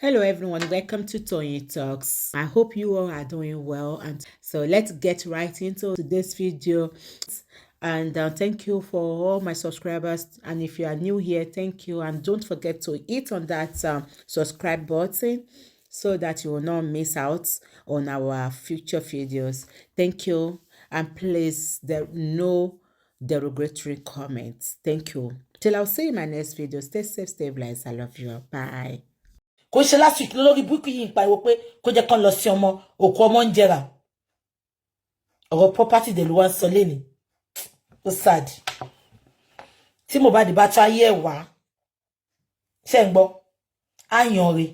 Hello everyone, welcome to Tony Talks. I hope you all are doing well, and so let's get right into today's video. And thank you for all my subscribers, and if you are new here, thank you, and don't forget to hit on that subscribe button so that you will not miss out on our future videos. Thank you, and please no derogatory comments. Thank you. Till I'll see you in my next video. Stay safe, stay blessed. I love you. Bye. Kò ṣe last week lórí Bukky yìí ń pariwo pé kó jẹ́ kán lọ sí ọmọ òkú ọmọ ń jẹrà ọ̀rọ̀ property dẹ̀ ló wá ń sọ lẹ́ni ó sad tí Muhbad bá tó ayé ẹ̀ wá ṣe ń gbọ́ àyàn rẹ̀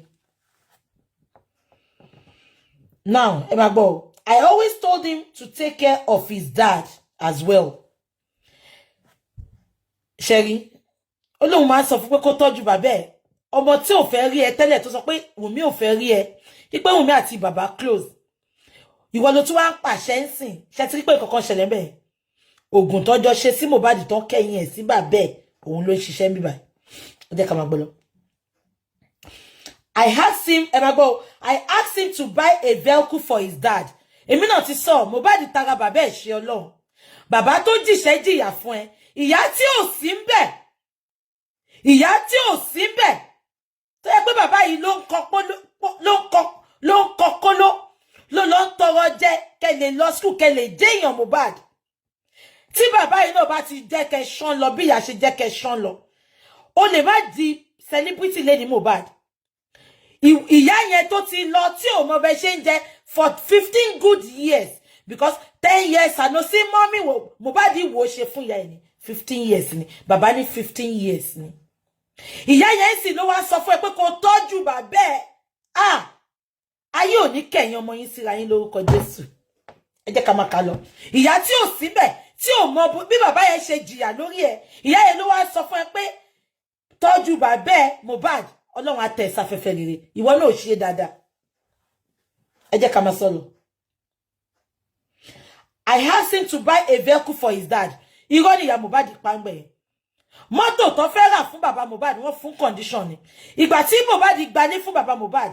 now ẹ máa gbọ́ I always told him to take care of his dad as well ṣẹ́rí ó lóun máa ń sọ fún pé kó tọ́jú bàbá ẹ̀ ọmọ tí ò fẹ́ rí ẹ tẹ́lẹ̀ tó sọ pé Wùnmí ò fẹ́ rí ẹ pé Wùnmí àti bàbá close ìwọ ló tún wá ń pàṣẹ ń sìn ṣe ti rí pé kankan ṣẹlẹ̀ bẹ́ẹ̀ oògùn tọ́jọ́ ṣe sí Muhbad tán kẹ́yìn ẹ̀ sí bàbá ẹ̀ òun ló ń ṣiṣẹ́ ń bíbà ó jẹ́ ká máa gbọ́ lọ. I asked him to buy a vehicle for his dad. Èmi náà ti sọ Muhbad tara bàbá ẹ̀ ṣe Ọlọ́run bàbá tó jìṣẹ́ jìyà fún ẹ ìyá tí ò sí ń bẹ̀ ìyá tí ò sí ń bẹ̀ tó yẹ pé bàbá yìí ló ń tọrọ jẹ kẹlẹ lọ school kẹlẹ jẹyàn Muhbad tí bàbá yìí náà bá ti jẹ kẹ ṣán lọ bí ìyá ṣe jẹ kẹ ṣán lọ ó lè má di celebrity lady Muhbad ìyá yẹn tó ti lọ tí ò mọ bẹ ṣe ń jẹ for 15 good years because 10 years àná sí mọ́mí Muhbad wò ṣe fún ìyá ẹ̀ ní 15 years ni bàbá ní 15 years ni ìyá yẹn sì ló wá sọ fún ẹ pé kó tọ́jú bàbá ẹ̀ ayé ò ní kẹ̀yìn ọmọ yín síra yín lórúkọ Jésù ẹ jẹ́ ká máa kà lọ ìyá tí ò síbẹ̀ tí ò mọ bí bàbá yẹn ṣe jìyà lórí ẹ̀ ìyá yẹn ló wá sọ fún ẹ pé tọ́jú bàbá ẹ̀ Muhbad Ọlọ́run á tẹ̀ sáfẹ́fẹ́ rere ìwọ náà ò ṣe dáadáa ẹ jẹ́ ká máa sọ lọ. I asked him to buy a vehicle for his dad irọ́ ni ìyá Muhbad pàǹgbẹ̀ yẹn mọ́tò tó fẹ́ rà fún bàbá Muhbad wọ́n fún condition ni ìgbà tí Muhbad gbalé fún bàbá Muhbad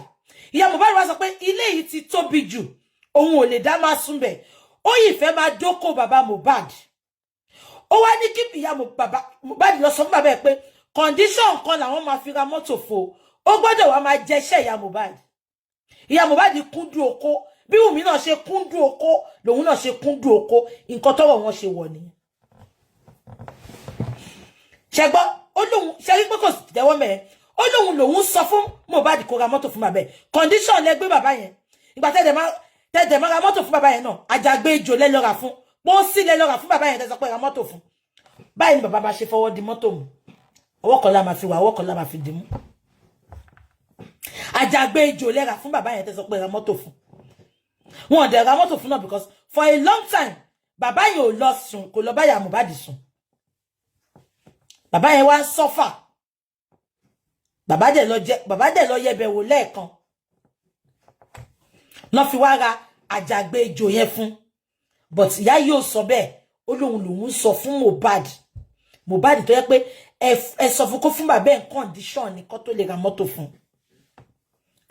ìyá Muhbad wá sọ pé ilé yìí ti tóbi jù òun ò lè dá máa sùn bẹ̀ ó yìí fẹ́ máa dóko bàbá Muhbad ó wá ní kí ìyá Muhbad lọ sọ fún bàbá ẹ̀ pé condition kan làwọn máa fi ra mọ́tò fo ó gbọ́dọ̀ wá máa jẹṣẹ́ ìyá Muhbad kúndùn oko bí Wùnmí náà ṣe kúndùn oko lòun náà ṣe kúndùn oko nǹkan tọ́wọ́ wọn ṣe wọ̀ nìyẹn ṣẹgbọ́ ó lóun ṣẹ́rí pé kò jẹ́wọ́ mẹ́ẹ̀ ó lóun sọ fún Muhbad kó ra mọ́tò fún bàbá ẹ̀ condition lẹ́gbẹ́ bàbá yẹn ìgbà tẹ́ẹ̀dẹ̀ máa ra mọ́tò fún bàbá yẹn náà àjàgbé ìjò lẹ́lọ́ra fún pọ́ńsì lẹ́lọ́ra fún bàbá yẹn tẹ́sọ pé ra mọ́tò fún báyìí ni bàbá máa ṣe fọwọ́ di mọ́tò mu ọwọ́ kan la máa fi wà ọwọ́ kan la máa fi dì mú àjàgbé ìjò lẹ́ra fún bàbá yẹn tẹ́sọ pé ra mọ́tò fún wọn ò dẹ̀ ra mọ́tò fún náà because for a long time bàbá yẹn ò lọ sùn kò lọ báyà Muhbad sùn bàbá yẹn wá ń sọ́fà bàbá dẹ̀ lọ yẹbẹ̀ wò lẹ́ẹ̀kan lọ́ fi wá ra àjàgbé ìjò yẹn fún but ìyá yóò sọ bẹ́ẹ̀ ó lòun sọ fún Muhbad tó yẹ pé ẹ sọ fún kó fún bàbá ẹ̀ condition ní kó tó lè ra mọ́tò fún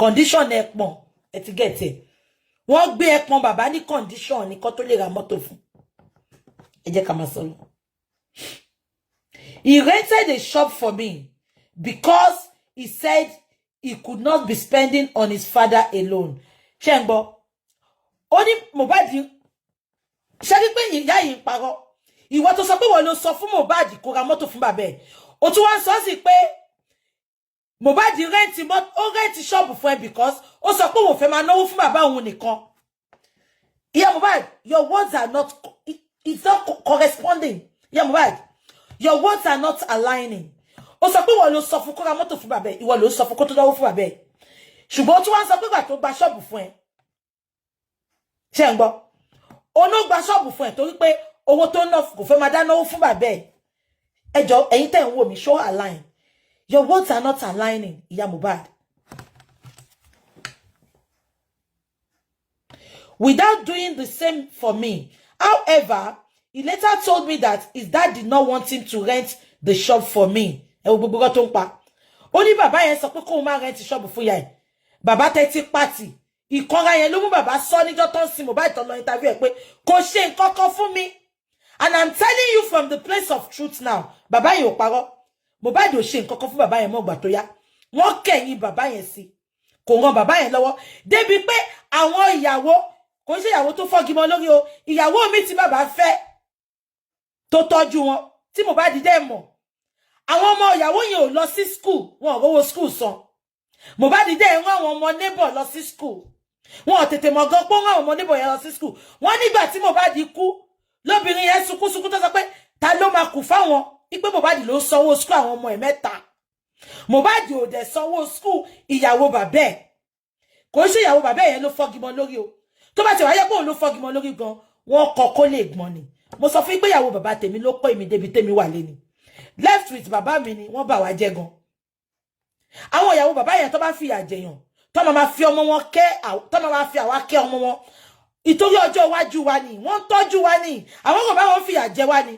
condition ẹ̀ pọ̀n ẹ ti gẹ̀tẹ̀ wọ́n gbé ẹ̀ pọ̀n bàbá ní condition ní kó tó lè ra mọ́tò fún ẹ jẹ́ ká máa sọ lọ. He rented a shop for me because he said he could not be spending on his father alone. Ṣẹ́ngbọ́, ó ní Muhbad ṣe rí pé ìyá yìí ń parọ́. Ìwọ tó sọ pé wọ́n ló sọ fún Muhbad kó ra mọ́tò fún bàbá ẹ̀. Ó tún wá ń sọ sí pé Muhbad rẹ́ǹtì ṣọ́ọ̀bù fún ẹ because ó sọ pé òun fẹ́ máa náwó fún bàbá òun nìkan. Ìyá Muhbad, your words are not, it's not corresponding. Ìyá Muhbad, your words are not aligning. Ó sọ pé wọ́n ló sọ fún kó ra mọ́tò fún bàbá ẹ̀, ìwọ ló sọ fún kó tó dáwó fún bàbá ẹ̀. Ṣùgbọ́n ó tún wá ń sọ pé gbà tó gba ṣọ́ọ̀bù fún ẹ. Ṣé ń gbọ́? Ó ló gba ṣọ́ọ̀bù fún ẹ torí pé owó tó ná kò fẹ́ máa dánáwó fún bàbá ẹ̀. Ẹ jọ̀ọ́ ẹ̀yin tẹ́ ń wò mí show align. Your words are not aligning, ìyá Muhbad. Without doing the same for me. However, he later told me that his dad did not want him to rent the shop for me. Ẹ wo gbogbo tó ń pa. Ó ní bàbá yẹn sọ pé kó má rent shop fún ìyá ẹ̀. bàbá tẹ́tí pàtì ìkanra yẹn ló mú bàbá sọ níjọ́ tó ń sin Mohbad tó lọ interview ẹ̀ pé kò ṣe nǹkan kan fún mi. And I'm telling you from the place of truth now, bàbá yẹn ò parọ́. Mohbad ò ṣe nǹkan kan fún bàbá yẹn mọ́ gbà tó yá. Wọ́n kẹ̀yìn bàbá yẹn sí. Kò ràn bàbá yẹn lọ́wọ́. Débi pé àwọn ìyàwó, kò ṣe ìyàwó tó fọ́gi mọ́ lórí o, ìyàwó mi tí bàbá fẹ́ tó tọ́jú wọn, tí Mohbad dé mọ̀. Àwọn ọmọ ìyàwó yẹn ò lọ sí school, wọn ò rówó school san. Mohbad dé rán àwọn ọmọ neighbor lọ sí school. Wọn ò tètè mọ̀ gan pé rán àwọn ọmọ neighbor yẹn lọ sí school. Wọ́n nígbà tí Mohbad kú, lóbìnrin yẹn sunkún tó sọ pé ta ló máa kù fáwọn, ipe Mohbad ló sanwó school àwọn ọmọ ẹ̀ mẹ́ta. Mohbad ò dẹ̀ sanwó school ìyàwó bàbá ẹ̀. Kò ṣe ìyàwó bàbá yẹn ló fọ́gi mọ́ lórí o. Tó bá ti wáyé pé òun ló fọ́gi mọ́ lórí gan, wọ́n kọ́ kó lè gbọ́n ni. Mo sọ fún pé ìyàwó bàbá tèmi ló pọ̀ èmi débi tèmi wà lẹ́ni. Left with bàbá mi ni wọ́n bà wá jẹ́ gan. Àwọn ìyàwó bàbá yẹn tó bá fi àjẹyàn, tó máa fi ọmọ wọn kẹ́, tó máa fi àwa kẹ́ ọmọ wọn. Ìtorí ọjọ́ iwájú wa ni, wọ́n tọ́jú wa ni. Àwọn kò bá wọn fi àjẹ wa ni.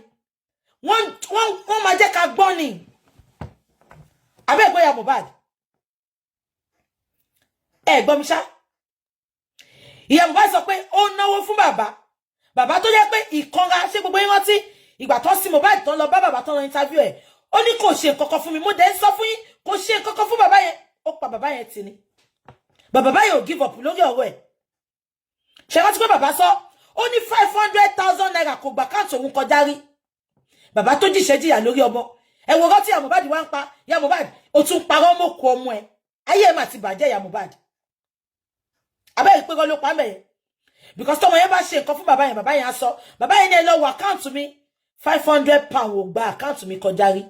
Wọ́n máa jẹ́ ká gbọ́n ni. Abẹ́ ìgbóyà Mohbad. Gbọ́ mi ṣá. Ìyá Mohbad sọ pé ó náwó fún bàbá. Bàbá tó jẹ́ pé ìkanra ṣe gbogbo yín rántí. Ìgbà tó sí Mohbad tó lọ bá bàbá tó lọ interview ẹ̀. Ó ní kò ṣe nǹkan kan fún mi. Mo dẹ̀ sọ fún yín kò ṣe nǹkan kan fún bàbá yẹn. Ó pa bàbá yẹn tì ní. Bàbá yẹn ò give up lórí ọ̀rọ̀ ẹ̀. Ṣé rántí pé bàbá sọ ó ní 500,000 naira kò gbà káàtó òun kọjá rí. Bàbá tó jíṣẹ́ jìyà lórí ọmọ. Ẹ wo rántí ìyá Mohbad wá ń pa. Ìyá Mohbad ó tún parọ́ mọ́ kó ọmọ ẹ̀. Ayé ẹ̀ mà ti bàjẹ́ ìyá Mohbad. Abẹ́ ìpé kọ́ ló pa mẹ́yẹn. Because tọ́mọ yẹn bá ṣe nǹkan fún bàbá yẹn á sọ. Bàbá yẹn ní ẹ lọ wo àkáǹtì mi. 500 pound ò gba àkáǹtì mi kọjá rí.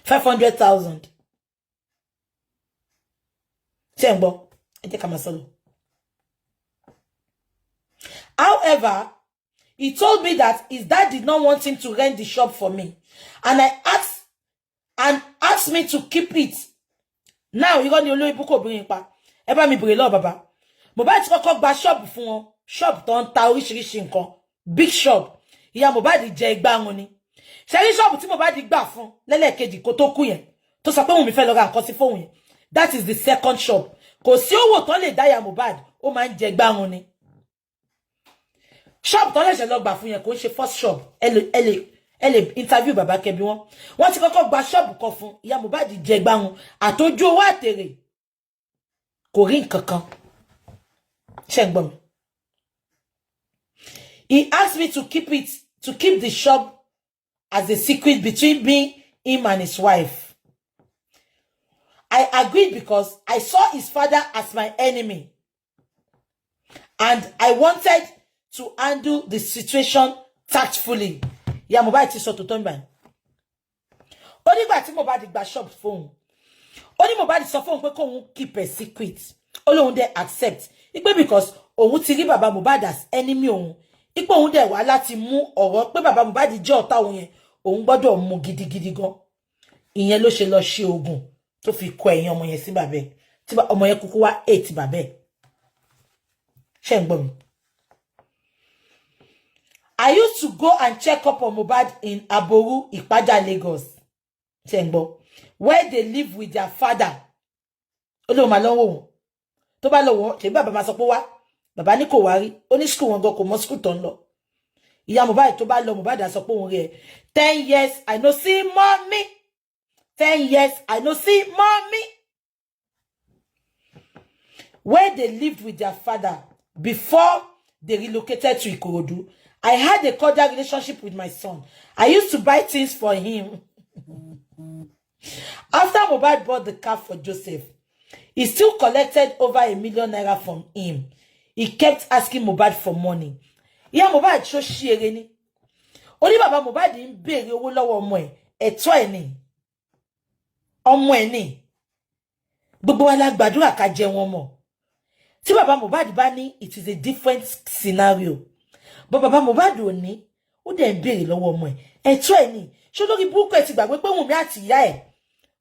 500,000. Ṣé ń gbọ́? Ẹ jẹ́ ká máa sọ lọ. However, he told me that his dad did not want him to rent the shop for me. And asked me to keep it. Now, you got the olórí ibùkún obìnrin pa. Ẹ bá mi bèrè lọ bàbá. Mohbad ti kọ́kọ́ gba shop fún wọn. Shop tó ń ta oríṣiríṣi nǹkan. Big shop. Ìyá Mohbad jẹ igbá wọn ni. Ṣé rí shop tí Mohbad gbà fún lẹ́lẹ́kejì kó tó kú yẹn. Tó sọ pé òun mi fẹ́ lọ ra nǹkan sí fóun yẹn. That is the second shop. Kò sí owó tán lè dá ìyá Mohbad. Ó máa ń jẹ igbá wọn ni. Shop tán lẹ́sẹ̀ lọ gbà fún yẹn kò ń ṣe first shop. Ẹ lè interview bàbá kẹbi wọn. Wọ́n ti kọ́kọ́ gba shop kan fún ìyá Mohbad jẹ igbá wọn. Àtọ́jú owó àtèrè. Kò rí nǹkan kan. Ṣé ń gbọ́ mi? He asked me to keep the shop as a secret between me, him and his wife. I agreed because I saw his father as my enemy. And I wanted to handle the situation tactfully. Ìyá Mohbad ti sọ tó tán báyìí. Ó nígbà tí Mohbad gba shop fóun. Ó ní Mohbad sọ fóun pé kóun keep a secret. Ó lóun dẹ̀ accept. Ipe because òun ti rí bàbá Mohbad as enemy òun. Ipe òun dẹ̀ wá láti mú ọ̀rọ̀ pé bàbá Mohbad jẹ́ ọ̀tá òun yẹn. Òun gbọ́dọ̀ mú gidigidi gan. Ìyẹn ló ṣe lọ ṣe oògùn tó fi kọ ẹ̀yìn ọmọ yẹn sí bàbá ẹ̀. Tí ọmọ yẹn kúkú wá 8 bàbá ẹ̀. Ṣé ń gbọ́ mi? I used to go and check up on Mohbad in Aboru, Ipaja, Lagos. Ṣé ń gbọ́? Where they live with their father. Ó lóun máa lọ́wọ́ wọn. Tó bá lọ́wọ́, ṣe bàbá máa sọ pé wá. Bàbá ní kò wá rí. Ó ní school wọn gan kò mọ school tó ń lọ. Ìyá Mohbad tó bá lọ Mohbad á sọ pé òun rí ẹ. 10 years I no see mommy. 10 years I no see mommy. Where they lived with their father before they relocated to Ikorodu, I had a cordial relationship with my son. I used to buy things for him. After Mohbad bought the car for Joseph, he still collected over ₦1 million from him. He kept asking Mohbad for money. Ìyá Mohbad ṣó ṣeré ni. Ó ní bàbá Mohbad ń béèrè owó lọ́wọ́ ọmọ ẹ̀. Ẹ̀tọ́ ẹ̀ ni. Ọmọ ẹ̀ ni. Gbogbo wa la gbàdúrà ká jẹ wọn mọ́. Tí bàbá Mohbad bá ní, it is a different scenario. But bàbá Mohbad ò ní, ó dẹ̀ ń béèrè lọ́wọ́ ọmọ ẹ̀. Ẹ̀tọ́ ẹ̀ ni. Ṣó lórí burúkú ẹ̀ ti gbàgbé pé Wùnmí àti ìyá ẹ̀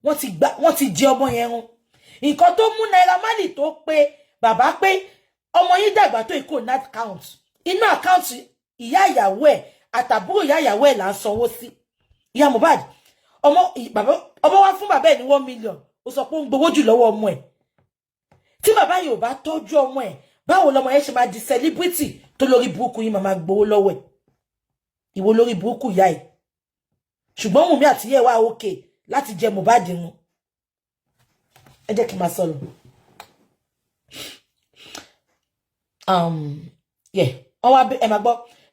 wọ́n ti jẹ ọmọ yẹn run. Nǹkan tó mú Naira Marley tó pé bàbá pé ọmọ yín dàgbà tó ìkó ní account. Inú account ìyá ìyàwó ẹ̀ àtàbúrò ìyá ìyàwó ẹ̀ là ń sanwó sí. Ìyá Mohbad ọmọ wá fún bàbá ẹ̀ ní 1 million. Ó sọ pé ó ń gbowó jù lọ́wọ́ ọmọ ẹ̀. Tí bàbá yìí ò bá tọ́jú ọmọ ẹ̀, báwo lọmọ yẹn ṣe máa di celebrity tó lórí burúkú yìí máa gbowó lọ́wọ́ ẹ̀. Ìwọ lórí burúkú ìyá ẹ̀. Ṣùgbọ́n Wùnmí àti ìyá ẹ̀ wá okay láti jẹ Mohbad run. Ẹ jẹ́ kí n máa sọ lọ. Yeah.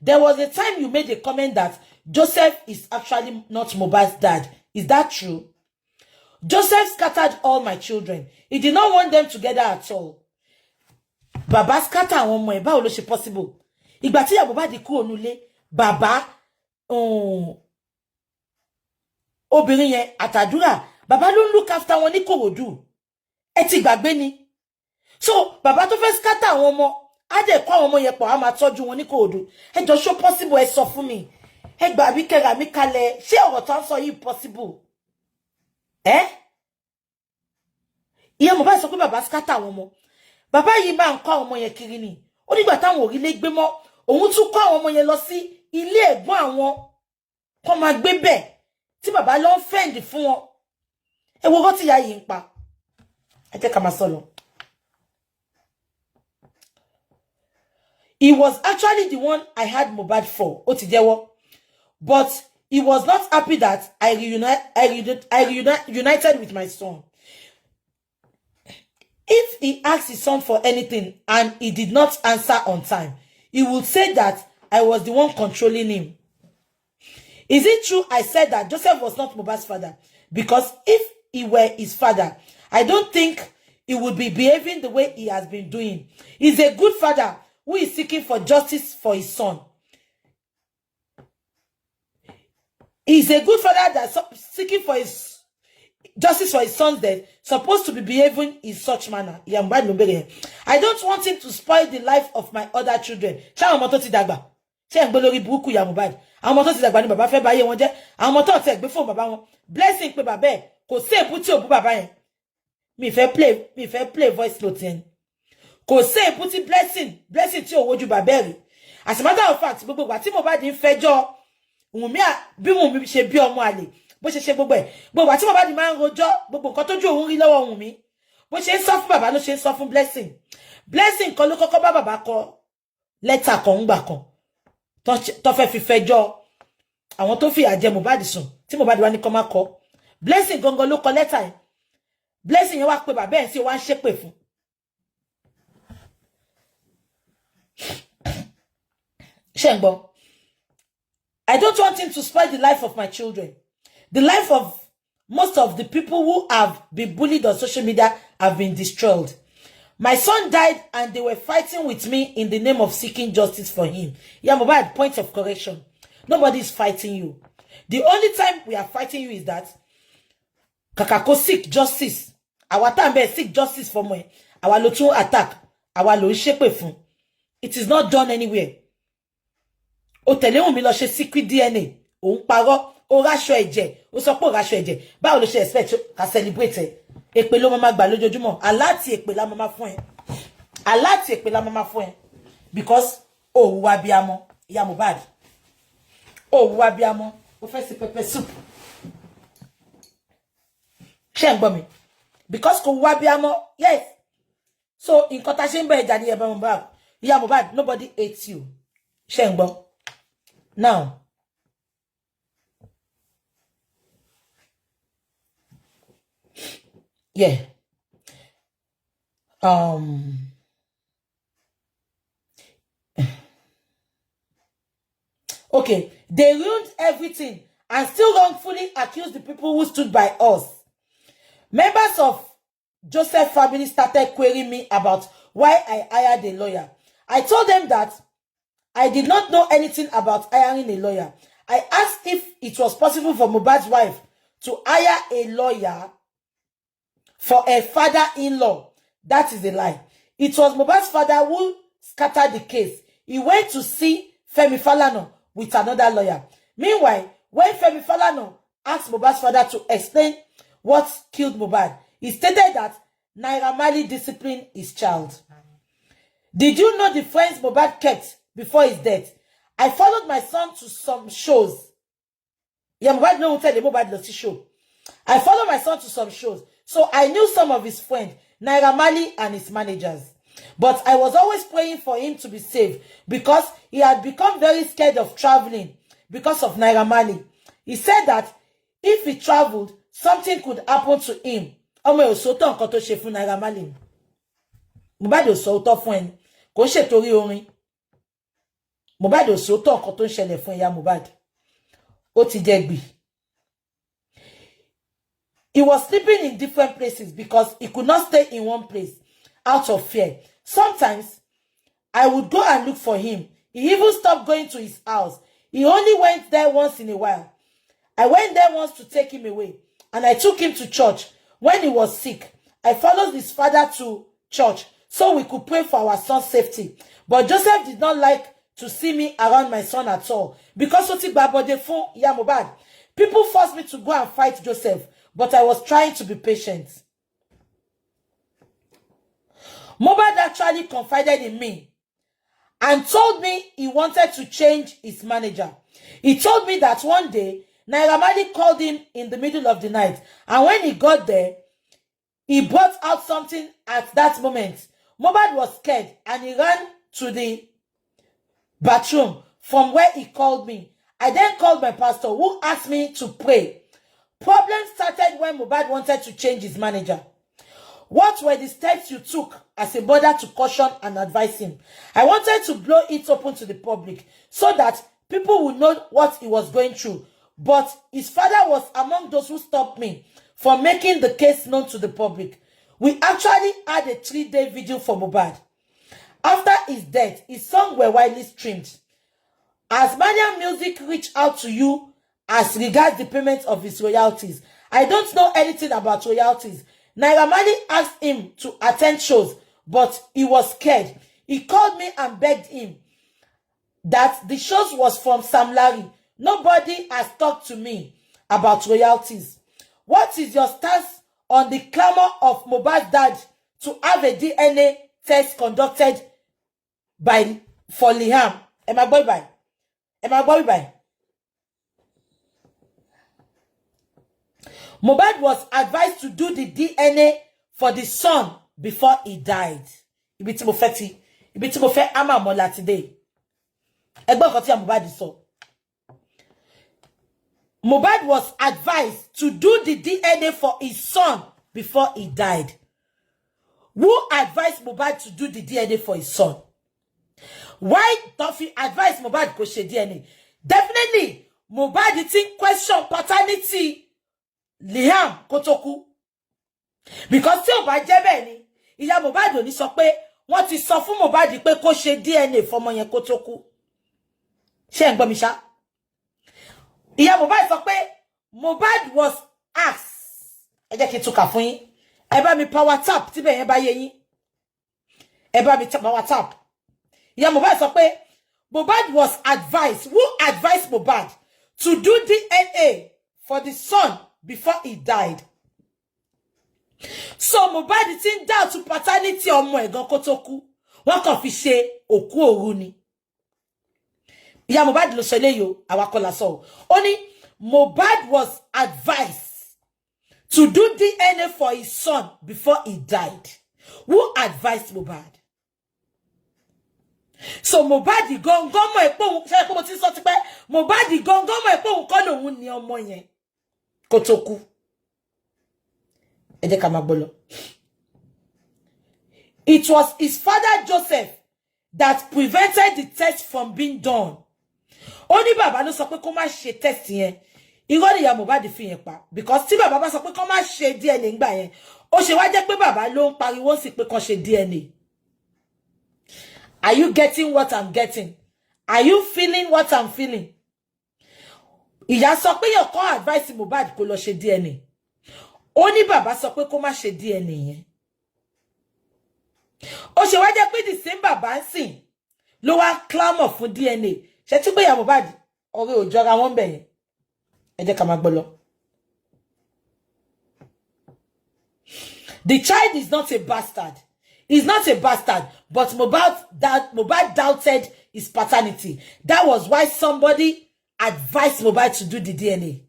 There was a time you made a comment that Joseph is actually not Mohbad's dad. Is that true? Joseph scattered all my children. He did not want them together at all. Baba scatter àwọn ọmọ ẹ̀, báwo ló ṣe possible? Ìgbà tí Mohbad kúrò nílé, bàbá obìnrin yẹn àtàdúrà, bàbá ló ń look after wọn ní Kòròdú. Ẹ ti gbàgbé ni. So bàbá tó fẹ́ scatter àwọn ọmọ, á dẹ̀ kó àwọn ọmọ yẹn pọ̀, á máa tọ́jú wọn ní Kòròdú. Ẹ jọ̀ọ́ ṣó possible, ẹ sọ fún mi. Ẹ gbà bí kẹ́ra mi kalẹ̀, ṣé ọ̀rọ̀ tó ń sọ yìí possible? Ìyá Mohbad sọ pé bàbá scatter àwọn ọmọ. Bàbá yìí máa ń kó àwọn ọmọ yẹn kiri ni. Ó nígbà táwọn ò rí lé gbé mọ́, òun tún kó àwọn ọmọ yẹn lọ sí ilé ẹ̀gbọ́n àwọn kó máa gbé bẹ̀ tí bàbá lọ ń fẹ́ǹdì fún wọn. Ẹ wo ọgọ́ tí ìyá yìí ń pa. Ẹ jẹ́ ká máa sọ lọ. He was actually the one I had Mohbad for. Ó ti jẹ́wọ́. But he was not happy that I reunited with my son. If he asked his son for anything and he did not answer on time, he would say that I was the one controlling him. Is it true I said that Joseph was not Mohbad's father? Because if he were his father, I don't think he would be behaving the way he has been doing. He's a good father who is seeking for justice for his son. He's a good father that's seeking for his justice for his son's death, supposed to be behaving in such manner. I don't want him to spoil the life of my other children. Blessing pe bàbá ẹ̀, kò sí èbú tí ò bú bàbá yẹn. Mi fẹ́ play voice note yẹn. Kò sí èbú tí blessing tí ò wojú bàbá ẹ̀ rí. As a matter of fact, gbogbo ìgbà tí Mohbad ń fẹjọ́ Wùnmí bí Wùnmí ṣe bí ọmọ àlè, bó ṣe gbogbo ẹ̀. Gbogbo ìgbà tí Mohbad máa ń rojọ́, gbogbo nǹkan tójú òun rí lọ́wọ́ Wùnmí. Bó ṣe ń sọ fún bàbá ló ṣe ń sọ fún Blessing. Blessing kan ló kọ́kọ́ bá bàbá kọ lẹ́tà kan ńgbà kan. Tó fẹ́ fi fẹjọ́ àwọn tó fìyà jẹ Mohbad sùn, tí Mohbad wá ní kó má kọ. Blessing gangan ló kọ lẹ́tà yẹn. Blessing yẹn wá pé bàbá ẹ̀ sí wá ń ṣépè fún. Ṣé ń gbọ́? I don't want him to spoil the life of my children. The life of most of the people who have been bullied on social media have been destroyed. My son died and they were fighting with me in the name of seeking justice for him. Yeah, Mohbad, point of correction. Nobody is fighting you. The only time we are fighting you is that Kakako seek justice. Our time be seek justice for me. Our lotu attack. Our lo shepe fun. It is not done anywhere. O tẹ̀lé Wùnmí lọ ṣe secret DNA. O ń parọ́. O raṣọ ẹ̀jẹ̀. O sọ pé o raṣọ ẹ̀jẹ̀. Báwo ló ṣe expect ká celebrate ẹ? Èpè ló máa gbà lójoojúmọ́. Aláti èpè la máa fún ẹ. Aláti èpè la máa fún ẹ. Because o hùwà abiyamọ, ìyá Mohbad. O hùwà abiyamọ. O fẹ́ ṣe pepper soup. Ṣé ń gbọ́ mi? Because kò hùwà abiyamọ. Yes. So nǹkan tá ṣe ń bẹ ẹja ní ẹbẹ Mohbad. Ìyá Mohbad, nobody hates you. Ṣé ń gbọ́? Now, yeah. Okay, they ruined everything and still wrongfully accused the people who stood by us. Members of Joseph's family started querying me about why I hired a lawyer. I told them that I did not know anything about hiring a lawyer. I asked if it was possible for Mohbad's wife to hire a lawyer for a father-in-law. That is a lie. It was Mohbad's father who scattered the case. He went to see Femi Falana with another lawyer. Meanwhile, when Femi Falana asked Mohbad's father to explain what killed Mohbad, he stated that Naira Marley disciplined his child. Did you know the friends Mohbad kept before his death? I followed my son to some shows. Yeah, Mohbad no tell the Mohbad lost show. I followed my son to some shows, so I knew some of his friends. Naira Marley and his managers. But I was always praying for him to be safe because he had become very scared of traveling because of Naira Marley. He said that if he traveled, something could happen to him. Ọmọ ò sòótọ́ nǹkan tó ṣe fún Naira Marley. Muhbad ò sòótọ́ fún ẹni. Kò ṣe torí orin. Muhbad ò sòótọ́ nǹkan tó ń ṣẹlẹ̀ fún ìyá Muhbad. Ó ti jẹ gbì. He was sleeping in different places because he could not stay in one place out of fear. Sometimes, I would go and look for him. He even stopped going to his house. He only went there once in a while. I went there once to take him away, and I took him to church. When he was sick, I followed his father to church so we could pray for our son's safety. But Joseph did not like to see me around my son at all because people forced me to go and fight Joseph, but I was trying to be patient. Muhbad actually confided in me and told me he wanted to change his manager. He told me that one day, Naira Marley called him in the middle of the night, and when he got there, he brought out something at that moment. Muhbad was scared and he ran to the bathroom from where he called me. I then called my pastor, who asked me to pray. Problems started when Muhbad wanted to change his manager. What were the steps you took as a mother to caution and advise him? I wanted to blow it open to the public so that people would know what he was going through. But his father was among those who stopped me from making the case known to the public. We actually had a 3-day video for Muhbad. After his death, his songs were widely streamed. As Mania Music reached out to you as regards the payment of his royalties, I don't know anything about royalties. Naira Marley asked him to attend shows, but he was scared. He called me and begged him that the shows was from Sam Larry. Nobody has talked to me about royalties. What is your stance on the clamor of Muhbad's dad to have a DNA test conducted for Liam? Am I boy by? Muhbad was advised to do the DNA for the son before he died. Ibi tí mo fẹ́ ama mola today. Ẹgbọ́n kan tí Muhbad sọ. Muhbad was advised to do the DNA for his son before he died. Who advised Muhbad to do the DNA for his son? Why Tofi advised Muhbad to do DNA? Definitely, Muhbad didn't question paternity Liam Kotoku. Because tí ó bá jẹ́ bẹ́ẹ̀ ni, ìyá Muhbad ò ní sọ pé wọ́n ti sọ fún Muhbad pé kó ṣe DNA fọ́mọ yẹn kó tó kú. Ṣé ń gbọ́ mi ṣá? Ìyá Muhbad sọ pé Muhbad was asked. Ẹ jẹ́ kí n tún kà fún yín. Ẹ bá mi power tap tí bẹ́ẹ̀ yẹn bá yé yín. Ẹ bá mi power tap. Ìyá Muhbad sọ pé Muhbad was advised. Who advised Muhbad to do DNA for the son before he died? So Muhbad ti ń doubt to paternity ọmọ ẹ̀ gan kó tó kú. Wọ́n kàn fi ṣe òkú òru ni. Ìyá Muhbad ló sọ eléyìí o, àwa kọ́ la sọ. Ó ní Muhbad was advised to do DNA for his son before he died. Who advised Muhbad? So Muhbad gangan mọ̀ ẹ́ pé òun ṣe pé mo ti sọ ti pé Muhbad gangan mọ̀ ẹ́ pé òun kọ́ lòun ni ọmọ yẹn kó tó kú. Ẹ jẹ́ ká máa gbọ́ lọ. It was his father Joseph that prevented the test from being done. Ó ní bàbá ló sọ pé kó má ṣe test yẹn. Irọ́ ni ìyá Muhbad fi yẹn pa. Because tí bàbá bá sọ pé kó má ṣe DNA ńgbà yẹn, ó ṣe wá jẹ́ pé bàbá ló ń pariwo sí pé kó ṣe DNA. Are you getting what I'm getting? Are you feeling what I'm feeling? Ìyá sọ pé yóò kọ́ advice Muhbad kó lọ ṣe DNA. Ó ní bàbá sọ pé kó má ṣe DNA yẹn. Ó ṣe wá jẹ́ pé the same bàbá ń sìn ló wá clamor fún DNA. Ṣé tí pé ìyá Muhbad ọ̀rẹ́ ò jọra wọn bẹ̀ yẹn. Ẹ jẹ́ ká máa gbọ́ lọ. The child is not a bastard. He's not a bastard, but Muhbad doubted his paternity. That was why somebody advised Muhbad to do the DNA.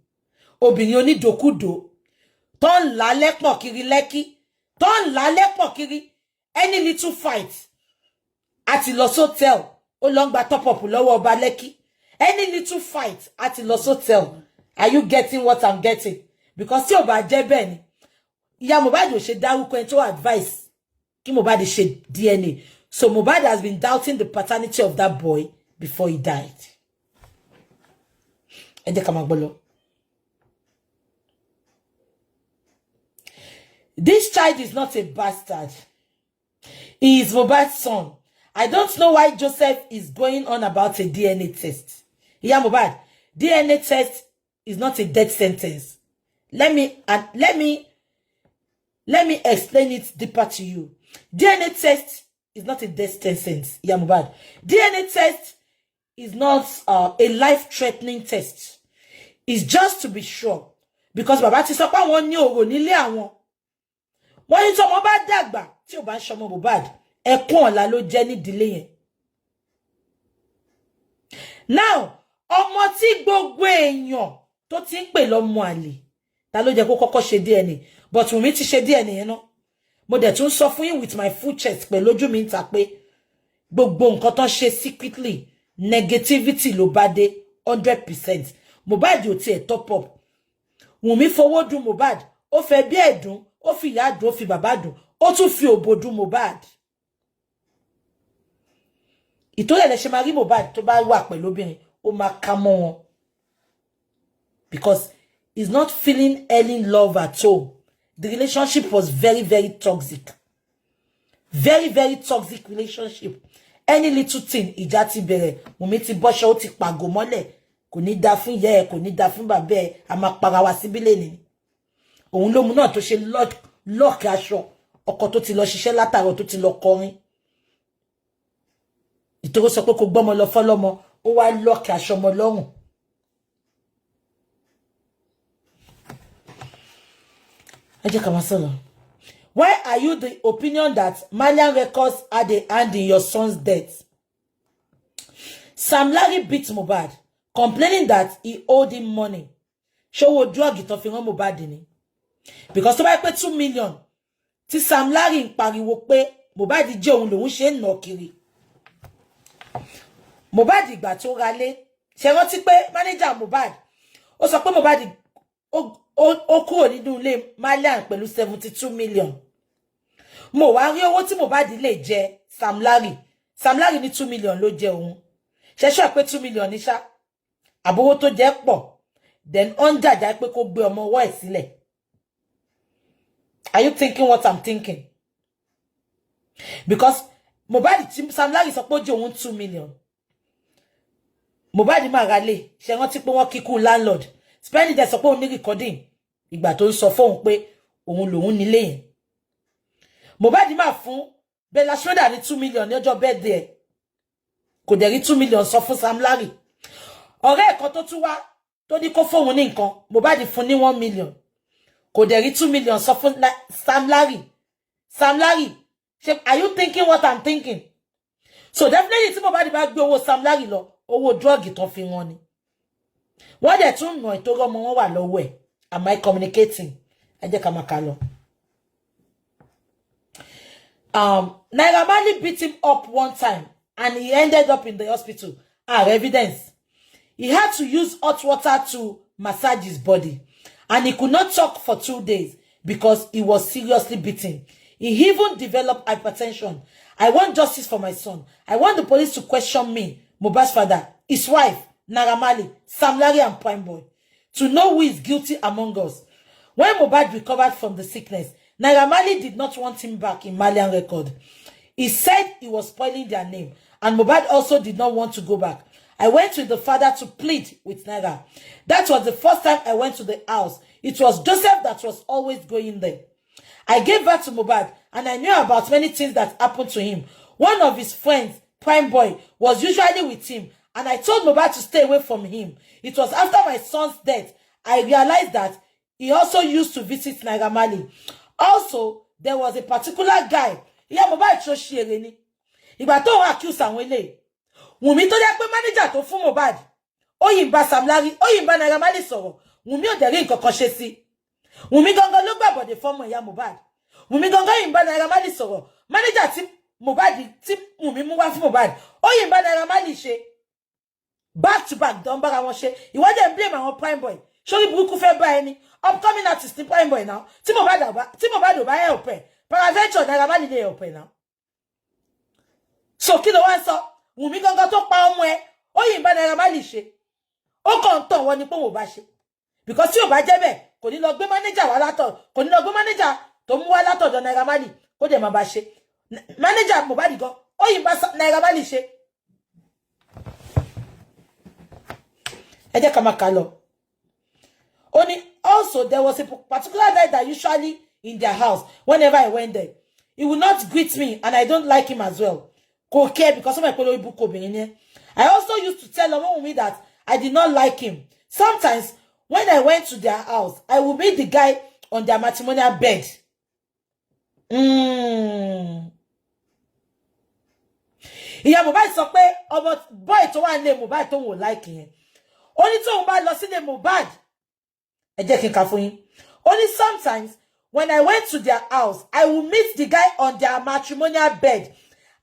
Obìnrin onídòkúdò tó ń lá lẹ́pọ̀n kiri Lẹ́kì Don't lálẹ́ pọ̀ kiri. Any little fight. Àti lọ hotel. Ó lọ gba top up lọ́wọ́ ọba Lekki. Any little fight. Àti lọ hotel. Are you getting what I'm getting? Because tí ó bá jẹ́ bẹ́ẹ̀ ni. Ìyá Mohbad ò ṣe dárúkọ ẹni tó advice kí Mohbad ṣe DNA. So Mohbad has been doubting the paternity of that boy before he died. Ẹ jẹ́ ká máa gbọ́ lọ. This child is not a bastard. He is Mohbad's son. I don't know why Joseph is going on about a DNA test. Yeah, Mohbad, DNA test is not a death sentence. Let me explain it deeper to you. DNA test is not a death sentence. Yeah, Mohbad. DNA test is not a life-threatening test. It's just to be sure. Because Baba ti sọ pé àwọn ní ọ̀rọ̀ nílé àwọn. Wọ́n ní tọ́mọ bá dàgbà tí ò bá ń ṣọmọ Mohbad, ẹkún ọ̀la ló jẹ́ nídìílé yẹn. Now, ọmọ tí gbogbo èèyàn tó ti ń pè lọ́mọ àlè, ta ló jẹ́ kó kọ́kọ́ ṣe DNA, but Wùnmí ti ṣe DNA yẹn náà. Mo dẹ̀ tún sọ fún yín with my full chest pẹ̀lú ojú mi ń ta pé gbogbo nǹkan tó ṣe secretly, negativity ló bá dé 100%. Mohbad ò tiẹ̀ top up. Wùnmí fowó dùn Mohbad, ó fẹ́ bí ẹ̀dùn, ó fi ìyá dùn, ó fi bàbá dùn, ó tún fi òbò dùn Mohbad. Ìtòlẹ̀ lẹ ṣe máa rí Mohbad tó bá wà pẹ̀lú obìnrin, ó máa ká mọ́ wọn. Because he's not feeling any love at all. The relationship was very, very toxic. Very, very toxic relationship. Any little thing, ìjà ti bẹ̀rẹ̀, Wùnmí ti bọ́ṣọ, ó ti pàgò mọ́lẹ̀. Kò ní dá fún ìyá ẹ̀, kò ní dá fún bàbá ẹ̀, a máa para wa síbílẹ̀ ni. Òun ló mú náà tó ṣe lọ́ọ̀kì aṣọ, ọkọ tó ti lọ ṣiṣẹ́ látàárọ̀ tó ti lọ kọrin. Ìtòrò sọ pé kò gbọ́mọ lọ fọ́lọ́mọ, ó wá lọ́ọ̀kì aṣọ ọmọ lọ́rùn. Ẹ jẹ́ ká máa sọ̀rọ̀. Why are you the opinion that Malian Records had a hand in your son's death? Sam Larry beat Mohbad, complaining that he owed him money. Ṣówó drug tó fi rán Mohbad ni. Because tó bá pé 2 million, tí Sam Larry ń pariwo pé Mohbad jẹ́ òun lòun ṣe ń nà kiri. Mohbad ìgbà tó ralé, ṣé rántí pé manager Mohbad, ó sọ pé Mohbad ó kúrò nínú ilé Malian pẹ̀lú 72 million. Mo wá rí owó tí Mohbad lè jẹ Sam Larry. Sam Larry ní 2 million ló jẹ òun. Ṣé pé 2 million ní ṣá. Àbówó tó jẹ́ pọ̀. Then on jàjà pé kó gbé ọmọ ọwọ́ ẹ̀ sílẹ̀. Are you thinking what I'm thinking? Because Mohbad Sam Larry sọ pé ó jẹ òun 2 million. Mohbad máa ra lé. Ṣé rántí pé wọ́n kíkú landlord. Spending dẹ̀ sọ pé òun ní recording. Ìgbà tó ń sọ fóun pé òun lòun nílé yẹn. Mohbad máa fún Bella Shmurda ní 2 million ní ọjọ́ birthday ẹ̀. Kò dẹ̀ rí 2 million sọ fún Sam Larry. Ọ̀rẹ́ ẹ̀kan tó tún wá tó ní kó fóun ní nǹkan, Mohbad fún ní 1 million. Kò dẹ̀ rí 2 million sọ fún Sam Larry. Sam Larry, are you thinking what I'm thinking? So definitely tí Mohbad bá gbé owó Sam Larry lọ, owó drug tó fi wọ́n ni. Wọ́n dẹ̀ tún nà ìtorí ọmọ wọn wà lọ́wọ́ ẹ̀. Am I communicating? Ẹ jẹ́ ká máa kà lọ. Naira Marley beat him up one time and he ended up in the hospital. Evidence. He had to use hot water to massage his body and he could not talk for 2 days because he was seriously beaten. He even developed hypertension. I want justice for my son. I want the police to question me, Mohbad's father, his wife, Naira Marley, Sam Larry and Prime Boy, to know who is guilty among us. When Mohbad recovered from the sickness, Naira Marley did not want him back in Malian Record. He said he was spoiling their name, and Mohbad also did not want to go back. I went with the father to plead with Naira. That was the first time I went to the house. It was Joseph that was always going there. I gave birth to Mohbad, and I knew about many things that happened to him. One of his friends, Prime Boy, was usually with him, and I told Mohbad to stay away from him. It was after my son's death, I realized that he also used to visit Naira Marley. Also, there was a particular guy. Ìyá Mohbad tó ṣe ere ni. Ìgbà tó wọ́n accuse àwọn eléyìí. Wùnmí tó jẹ́ pé manager tó fún Mohbad. Ó yìn bá Sam Larry, ó yìn bá Naira Marley sọ̀rọ̀. Wùnmí ò dẹ̀ rí nǹkan kan ṣe sí. Wùnmí gangan ló gbàbọ̀dé fọ́mọ ìyá Mohbad. Wùmí gangan yìí ń bá Naira Marley sọ̀rọ̀ manager tí Muhbad tí Wùmí mú wá fún Muhbad ó yìí ń bá Naira Marley ṣe back to back don bára wọn ṣe ìwádìí ń blame àwọn prime boy sórí burúkú fẹ́ bá ẹni upcoming artist ní prime boy now tí Muhbad ò bá help ẹ paraventure Naira Marley lè help ẹ now so kí ló wá sọ Wùmí gangan tó pa ọmọ ẹ ó yìí ń bá Naira Marley ṣe ó kàn ń tàn wọ́n ní pé wọ́n bá ṣe because tí ò bá jẹ́ bẹ́ẹ̀ kò ní lọ gbé manager wá látọ̀ kò ní lọ gbé manager tó mú wá látọ̀dọ̀ Naira Marley kó dẹ̀ máa bá ṣe manager Muhbad gan ó yìí ń bá Naira Marley ṣe ẹ jẹ́ ká máa kà lọ. Only also there was a particular guy that usually in their house whenever I went there he would not greet me and I don't like him as well. Kò care because of my Bukky. I also used to tell Omowumi that I did not like him. Sometimes when I went to their house I would meet the guy on their matrimonial bed. Ìyá Muhbad sọ pé ọmọ boy tó wà nílé Muhbad tó wò like yẹn. Only tóun bá lọ sílé Muhbad. Ẹ jẹ́ kí n kà fún yín. Only sometimes when I went to their house, I would meet the guy on their matrimonial bed.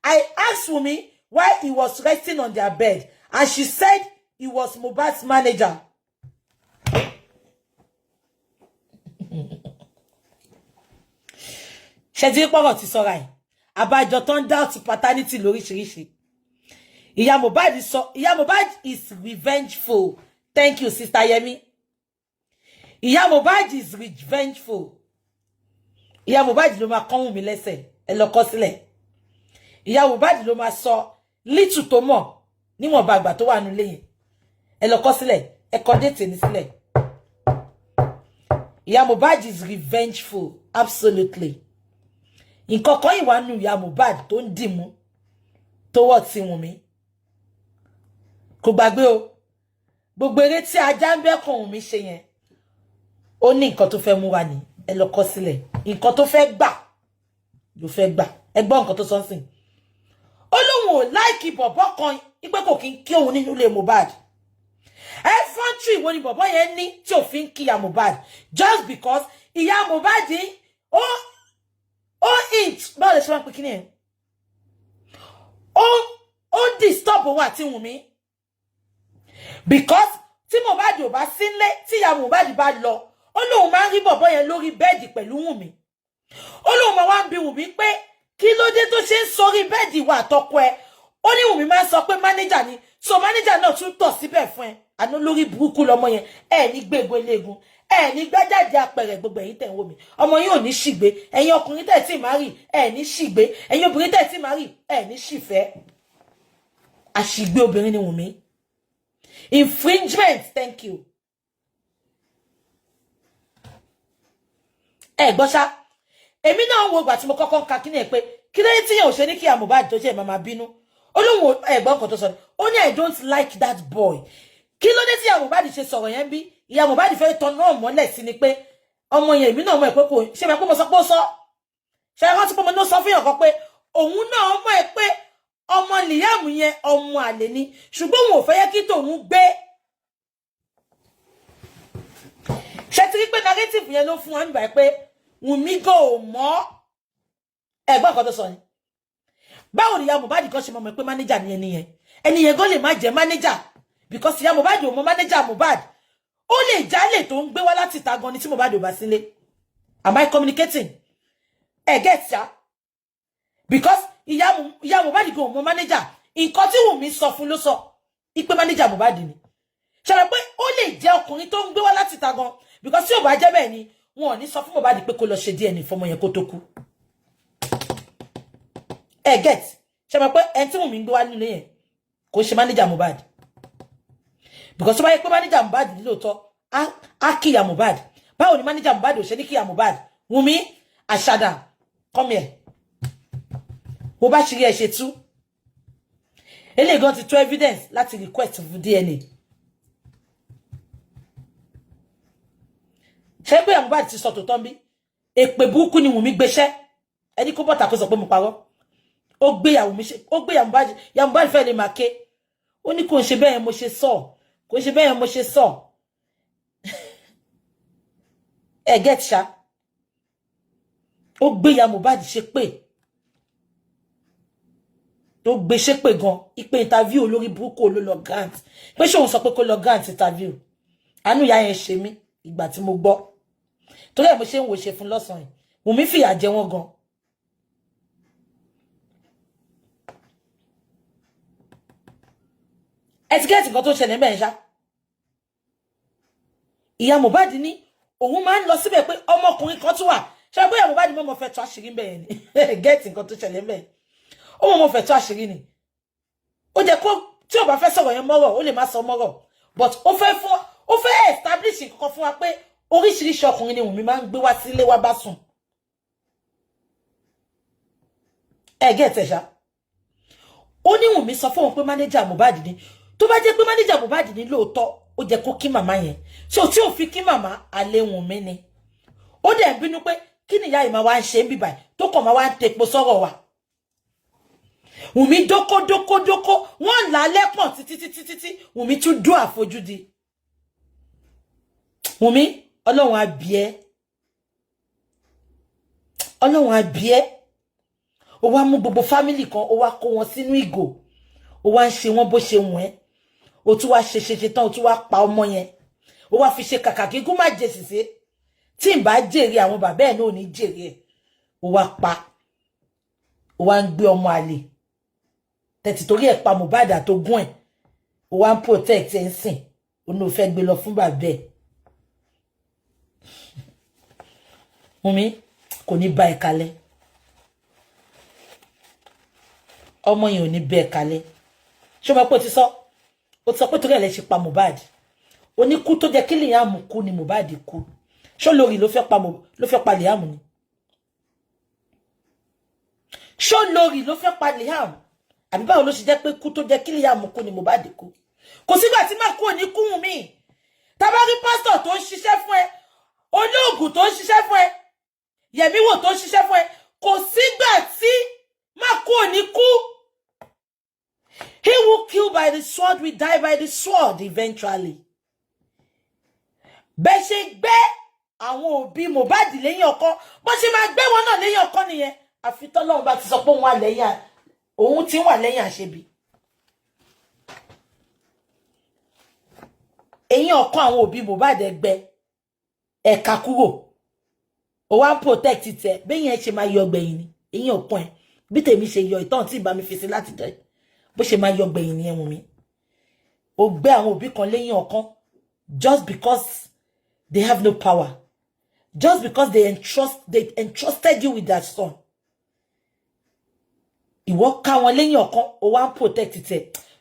I asked Wumi why he was resting on their bed, and she said he was Muhbad's manager. Ṣé ti pọ̀rọ̀ ti sọ́ra ẹ̀? Àbájọ tó ń doubt paternity lóríṣiríṣi. Ìyá Muhbad is revengeful. Thank you, Sister Yemi. Ìyá Muhbad is revengeful. Ìyá Muhbad ló máa kàn Wùmí lẹ́sẹ̀ ẹ lọ kọ sílẹ̀. Ìyá Muhbad ló máa sọ little tó mọ̀ níwọ̀n bá àgbà tó wà nílé yẹn. Ẹ lọ kọ sílẹ̀, ẹ kọ date ní sílẹ̀. Ìyá Muhbad is revengeful, absolutely. Nǹkan kan ìwà nù ìyá Muhbad tó ń dìmú towards Wùmí. Kò gbàgbé o. Gbogbo eré tí ajá ń bẹ́kàn Wùmí ṣe yẹn. Ó ní nǹkan tó fẹ́ mú wá ní ẹ lọ kọ sílẹ̀. Nǹkan tó fẹ́ gbà ló fẹ́ gbà. Ẹ gbọ́ nǹkan tó sọ nsìn. Ó lóun ò láìkì bọ̀bọ́ kan ipe kò kí ń kí òun nínú ilé Muhbad. Infantry wo ni bọ̀bọ́ yẹn ní tí ò fi ń kí ìyá Muhbad just because ìyá Muhbad ó inch báwo lè ṣe máa ń pè kíní ẹ̀. Ó disturb òun àti Wùmí. Because tí Muhbad ò bá sílé tí ìyá Muhbad bá lọ ó lóun máa ń rí bọ̀bọ́ yẹn lórí bẹ́ẹ̀dì pẹ̀lú Wùmí. Ó lóun máa wá ń bi Wùmí pé kí ló dé tó ṣe ń sórí bẹ́ẹ̀dì wa àtọkọ ẹ. Ó ní Wùmí máa ń sọ pé manager ni so manager náà tún tọ̀ síbẹ̀ fún ẹ. Àná lórí burúkú lọmọ yẹn ẹ ní gbégbé léegun ẹ ní gbájáde apẹ̀rẹ̀ gbogbo ẹ̀yin tẹ̀ ń wò mí. Ọmọ yín ò ní ṣìgbé ẹ̀yin ọkùnrin tẹ̀ tí máa rí ẹ ní ṣìgbé ẹ̀yin obìnrin tẹ̀ tí máa rí ẹ ní ṣìfẹ́. Àṣìgbé obìnrin ni Wùmí. Infringement, thank you. Gbọ́ ṣá. Èmi náà wo ìgbà tí mo kọ́kọ́ ka kíni ẹ̀ pé kí ló tí yẹn ò ṣe ní kí Muhbad tó ṣe mama bínú. Ó lóun ẹ̀gbọ́n kan tó sọ ni. Ó ní I don't like that boy. Kí ló dé tí Muhbad ṣe sọ̀rọ̀ yẹn bí? Ìyá Muhbad fẹ́ tọ́ náà mọ́lẹ̀ sí ni pé ọmọ yẹn èmi náà mọ̀ pé kò ṣe mọ̀ pé mo sọ pé ó sọ. Ṣé ẹ rántí pé mo náà sọ fún yàn kan pé òun náà mọ̀ ẹ́ pé ọmọ Liam yẹn ọmọ àlè ni ṣùgbọ́n òun ò fẹ́ yẹ kí tòun gbé. Ṣé ti rí pé narrative yẹn ló fún wa nígbà pé Wùmí go mọ́ ẹ̀gbọ́n kan tó sọ ni. Báwo ni ìyá Muhbad kan ṣe mọ̀ pé manager ni ẹni yẹn gan lè má jẹ́ manager because ìyá Muhbad ò mọ̀ manager Muhbad. Ó lè jálè tó ń gbé wá láti ta gan ni tí Muhbad ò bá sílé. Am I communicating? Get ya? Because ìyá Muhbad gan ò mọ̀ manager. Nǹkan tí Wùmí sọ fún ló sọ. Ipe manager Muhbad ni. Ṣé pé ó lè jẹ́ ọkùnrin tó ń gbé wá láti ta gan because tí ò bá jẹ́ bẹ́ẹ̀ ni wọn ò ní sọ fún Muhbad pé kó lọ ṣe DNA fọmọ yẹn kó tó kú. Get. Ṣé pé ẹni tí Wùmí ń gbé wá nílé yẹn kò ṣe manager Muhbad. Because tó bá yẹ pé manager Muhbad lóòótọ́ á kí ìyá Muhbad. Báwo ni manager Muhbad ò ṣe ní kí ìyá Muhbad? Wùmí àṣàdà come here. Bó bá ṣe rí ẹ ṣe tú. Eléyìí gan ti tó evidence láti request fún DNA. Ṣé pé Muhbad ti sọ tòótọ́ bí? Èpè burúkú ni Wùmí gbéṣẹ́. Ẹni kó bọ́ta kó sọ pé mo parọ́. Ó gbé ìyá Wùmí ṣe, ó gbé ìyá Muhbad fẹ́ lè máa ké. Ó ní kò ń ṣe bẹ́ẹ̀ mo ṣe sọ. Kò ń ṣe bẹ́ẹ̀ mo ṣe sọ. Get ṣá. ó gbé ìyá Mohbad ṣépè. Tó gbé ṣépè gan ipe interview olórí burúkú ló lọ grant pé ṣé òun sọ pé kó lọ grant interview àánú ìyá yẹn ṣe mí ìgbà tí mo gbọ́ torí ẹ̀ mo ṣe ń wò ṣe fún lọ́sàn yìí Wùmí fìyà jẹ wọ́n gan. Ẹtíkẹ́ẹ̀tì kan tó ṣẹlẹ̀ mẹ́rin ṣá ìyá Mohbad ní òun máa ń lọ síbẹ̀ pé ọmọkùnrin kan tún wà ṣe pé ìyá Mohbad mọ́ fẹ́ tó àṣírí bẹ́ẹ̀ ni gẹ́ẹ̀tì nǹkan tó ṣẹlẹ̀ mẹ́rin ó mọ̀ fẹ́ tó àṣírí ni ó jẹ́ kó tí ó bá fẹ́ sọ̀rọ̀ yẹn mọ́rọ̀ ó lè má sọ mọ́rọ̀ but ó fẹ́ establish nǹkan fún wa pé oríṣiríṣi ọkùnrin ni Wùmí máa ń gbé wá sílé wa bá sùn get ṣá ó ní Wùmí sọ fún òun pé manager Mohbad ni tó bá jẹ́ pé manager Mohbad ni lóòótọ́ ó jẹ́ kó kí màmá yẹn so tí ò fi kí màmá àlè Wùmí ni ó dẹ̀ bínú pé kí ni ìyá yìí máa wá ń ṣe ń bíbà tó kàn máa wá ń tepo sọ́rọ̀ wa Wùmí dókó wọ́n là lẹ́pọ̀n títí Wùmí tún dún àfojúdi Wùmí Ọlọ́run á bí ẹ́ ó wá mú gbogbo family kan ó wá kó wọn sínú ìgò ó wá ń ṣe wọn bó ṣe wọ́n ẹ́ ó tún wá ṣe tán ó tún wá pa ọmọ yẹn ó wá fi ṣe kàkà kíkún má jẹ sìsé tí n bá jèrè àwọn bàbá ẹ̀ náà ò ní jèrè ẹ̀ ó wá pa ó wá ń gbé ọmọ àlè tẹ̀tì torí ẹ̀ pa Mohbad àtogún ẹ̀ ó wá ń protect ẹ̀ ń sìn ó ní ó fẹ́ gbé lọ fún bàbá ẹ̀ Wùmí kò ní bá ẹ kalẹ̀ ọmọ yẹn ò ní bẹ́ẹ̀ kalẹ̀ ṣé o mọ̀ pé ó ti sọ pé torí ẹ̀ lè ṣe pa Mohbad oníkú tó jẹ́ kí Liam kú ni Mohbad kú ṣó lórí ló fẹ́ pa Liam ni ṣó lórí ló fẹ́ pa Liam àbí báwo ló ṣe jẹ́ pé kú tó jẹ́ kí Liam kú ni Mohbad kú kò sígbà tí má kú òní kú Wùmí tàbá rí pásítọ̀ tó ń ṣiṣẹ́ fún ẹ olóògùn tó ń ṣiṣẹ́ fún ẹ yẹ̀míwò tó ń ṣiṣẹ́ fún ẹ kò sígbà tí má kú òní kú. He who killed by the sword will die by the sword eventually. Bẹ́ ṣe gbé àwọn òbí Mohbad lẹ́yìn ọkọ bó ṣe máa gbé wọn náà lẹ́yìn ọkọ nìyẹn àfi tọ́lọ́run bá ti sọ pé òun ti wà lẹ́yìn àṣebi. Ẹ̀yìn ọkọ àwọn òbí Mohbad ẹgbẹ́ ẹ̀ka kúrò ó wá ń protect tẹ bẹ́yìn ẹ ṣe máa yọ gbẹ̀yìn ni ẹ̀yìn ọkọ ẹ̀ bí tèmi ṣe yọ ìtàn tí ìbá mi fi sí láti jẹ bó ṣe máa yọ gbẹ̀yìn ni ẹ Wùmí ó gbé àwọn òbí kan lẹ́yìn ọkàn just because they have no power just because they entrusted you with their son ìwọ ká wọn lẹ́yìn ọkàn ó wá ń protect tẹ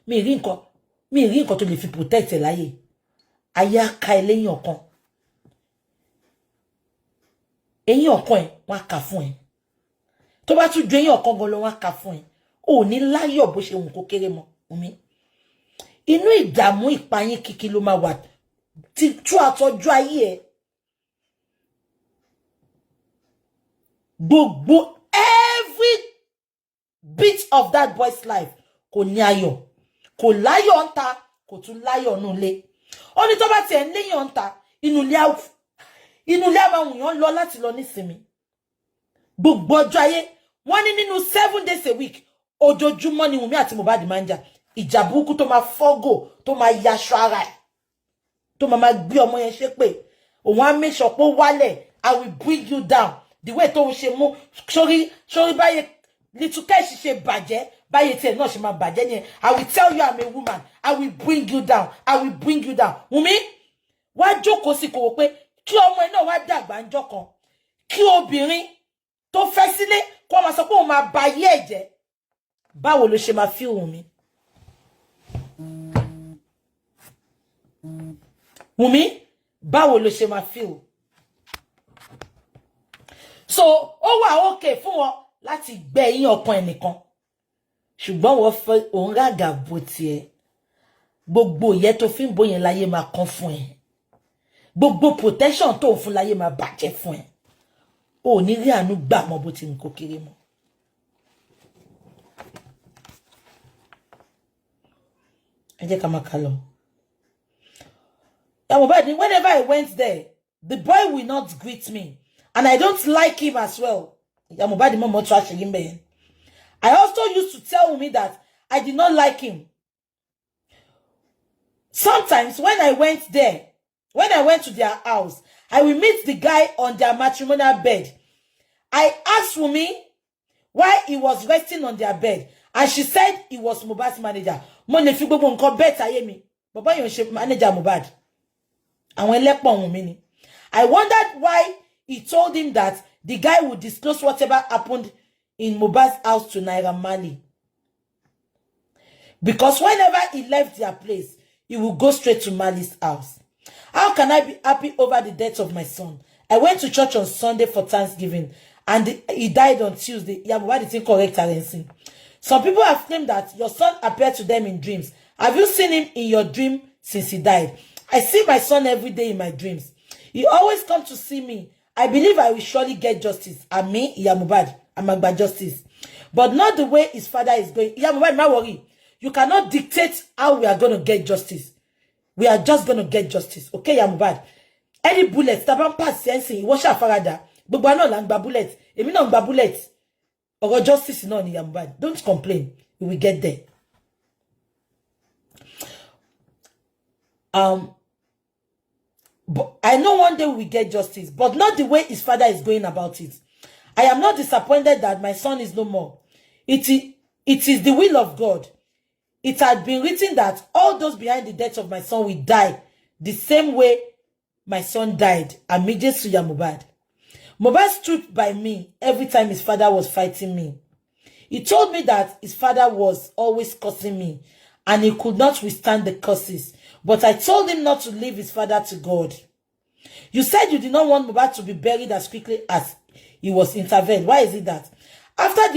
mi rí nǹkan tó lè fi protect ẹ láyé ayé ká ẹ lẹ́yìn ọkàn ẹ̀yìn ọkàn ẹ wọ́n á kà fún ẹ tó bá tún ju ẹ̀yìn ọkàn gan lọ wọ́n á kà fún ẹ ò ní láyọ̀ bó ṣe wù kó kéré mọ́ Wùmí inú ìdààmú ìpayín kìkì ló máa wà tí tú àtọ́jú ayé ẹ gbogbo every bit of that boy's life kò ní ayọ̀ kò láyọ̀ ń ta kò tún láyọ̀ nù lé ó ní tó bá tiẹ̀ ń léyàn ń ta inú ilé àwọn èèyàn lọ láti lọ nísinmi gbogbo ọjọ́ ayé wọ́n ní nínú 7 days a week ojoojúmọ́ ni Wùmí àti Mohbad máa ń jà ìjà burúkú tó máa fọ́gò tó máa yaṣọ ara ẹ̀ tó máa gbé ọmọ yẹn ṣépè òun á make sure pé ó wálẹ̀ I will bring you down the way tó ń ṣe mú sórí báyé little cash ṣe bàjẹ́ báyé tiẹ̀ náà ṣe máa bàjẹ́ ni I will tell you I'm a woman I will bring you down I will bring you down Wùmí wá jókòó sí kò wò pé kí ọmọ ẹ náà wá dàgbà ńjọ́ kan kí obìnrin tó fẹ́ sílé kó máa sọ pé òun máa ba ayé ẹ̀ jẹ́ báwo ló ṣe máa feel Wùmí Wùmí báwo ló ṣe máa feel so ó wà okay fún wọn láti gbẹ̀yìn ọkàn ẹnìkan ṣùgbọ́n wọ́n fẹ́ òun ràgà bó tiẹ̀ gbogbo ìyẹ́ tó fi ń bóyẹn láyé máa kán fún ẹ gbogbo protection tó ń fún láyé máa bàjẹ́ fún ẹ ò ní rí àánú gbà mọ́ bó ti ń kó kéré mọ́. Ẹ jẹ́ ká máa kà lọ. Whenever I went there, the boy will not greet me, and I don't like him as well. Ya Mohbad mo trash him. I also used to tell me that I did not like him. Sometimes when I went there, when I went to their house, I will meet the guy on their matrimonial bed. I asked Wumi why he was resting on their bed, and she said he was Mohbad's manager. Mo le fi gbogbo nǹkan bet ayé mi. Baba yon she manager Mohbad. Àwọn ẹlẹ́pọ̀ Wumi ni. I wondered why he told him that the guy would disclose whatever happened in Mohbad's house to Naira Marley. Because whenever he left their place, he would go straight to Marley's house. How can I be happy over the death of my son? I went to church on Sunday for Thanksgiving, and he died on Tuesday. Yeah, Mohbad is incorrect, Arensi. Some people have claimed that your son appeared to them in dreams. Have you seen him in your dream since he died? I see my son every day in my dreams. He always comes to see me. I believe I will surely get justice. And me, yeah, Mohbad, I'm about justice. But not the way his father is going. Yeah, Mohbad, don't worry. You cannot dictate how we are going to get justice. We are just going to get justice. Okay, yeah, Mohbad. Any bullet, taban pass sensing, you wash a farada. Gbogbo aná la ń gba bullet. Èmi náà ń gba bullet. Ọ̀rọ̀ justice náà ni, yeah, Mohbad. Don't complain. We will get there. But I know one day we will get justice, but not the way his father is going about it. I am not disappointed that my son is no more. It is the will of God. It had been written that all those behind the death of my son will die the same way my son died. Amije Suya Mohbad. Mohbad stood by me every time his father was fighting me. He told me that his father was always cursing me and he could not withstand the curses. But I told him not to leave his father to God. You said you did not want Mohbad to be buried as quickly as he was intervened. Why is it that? After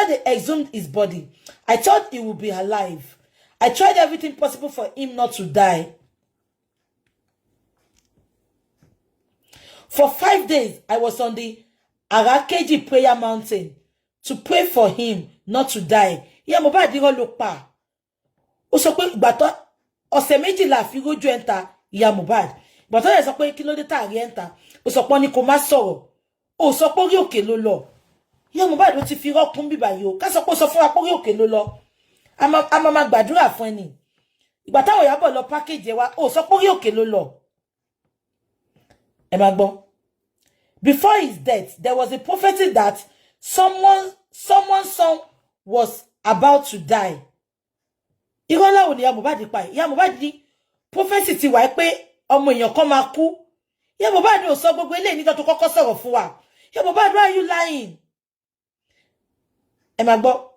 they exhumed his body, I thought he would be alive. I tried everything possible for him not to die. For 5 days, I was on the Arakeji prayer mountain to pray for him not to die. Yeah, Mohbad didn't look pa. Ó sọ pé ìgbà tó ọ̀sẹ̀ méjìlá fi rojú enta ìyá Mohbad. Ìgbà tó yẹ sọ pé kí ló dé tá rí enta. Ó sọ pé ní kó má sọ̀rọ̀. Ó sọ pé orí òkè ló lọ. Ìyá Mohbad ló ti fi rọ́kùn bíbá yìí o. Ká sọ pé ó sọ fún wa pé orí òkè ló lọ. A máa gbàdúrà fún ẹni. Ìgbà táwọn Ìyábọ̀ lọ package wa, ó sọ pé orí òkè ló lọ. Ẹ máa gbọ́. Before his death, there was a prophecy that someone's son was about to die. Ìrọ̀lá wo ni Ìyá Mohbad pa? Ìyá Mohbad ní prophecy ti wà pé ọmọ èèyàn kan máa kú. Ìyá Mohbad ò sọ gbogbo eléyìí nígbà tó kọ́kọ́ sọ̀rọ̀ fún wa. Ìyá Mohbad, why are you lying? Ẹ máa gbọ́.